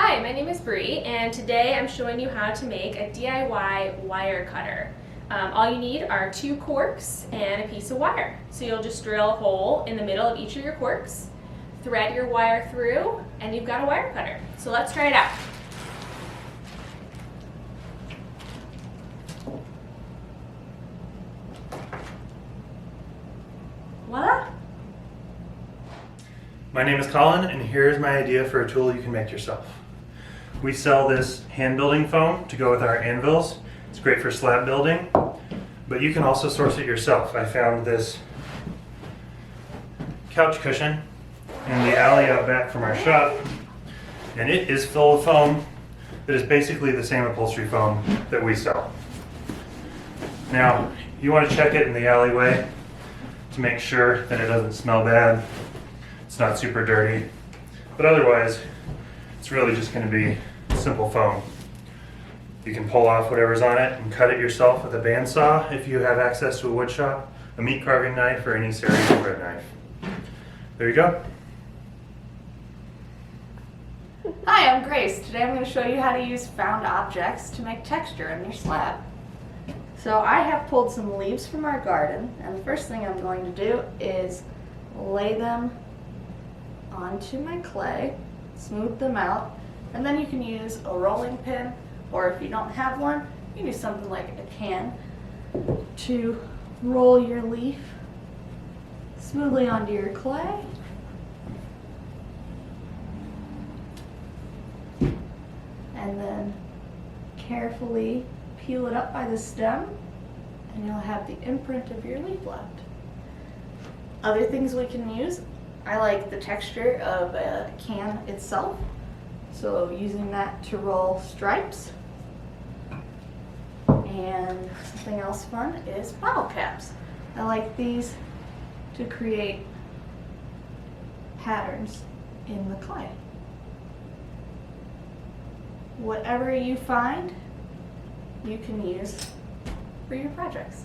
Hi, my name is Bree, and today I'm showing you how to make a DIY wire cutter. All you need are 2 corks and a piece of wire. So you'll just drill a hole in the middle of each of your corks, thread your wire through, and you've got a wire cutter. So let's try it out. Voila! My name is Colin, and here's my idea for a tool you can make yourself. We sell this hand building foam to go with our anvils. It's great for slab building, but you can also source it yourself. I found this couch cushion in the alley out back from our shop, and it is full of foam that is basically the same upholstery foam that we sell. Now, you want to check it in the alleyway to make sure that it doesn't smell bad. It's not super dirty, but otherwise it's really just going to be simple foam. You can pull off whatever's on it and cut it yourself with a bandsaw if you have access to a wood shop, a meat carving knife, or any serrated bread knife. There you go. Hi, I'm Grace. Today I'm going to show you how to use found objects to make texture in your slab. So I have pulled some leaves from our garden, and the first thing I'm going to do is lay them onto my clay, smooth them out, and then you can use a rolling pin, or if you don't have one, you can use something like a can to roll your leaf smoothly onto your clay. And then carefully peel it up by the stem, and you'll have the imprint of your leaf left. Other things we can use, I like the texture of a can itself, so using that to roll stripes. And something else fun is bottle caps. I like these to create patterns in the clay. Whatever you find, you can use for your projects.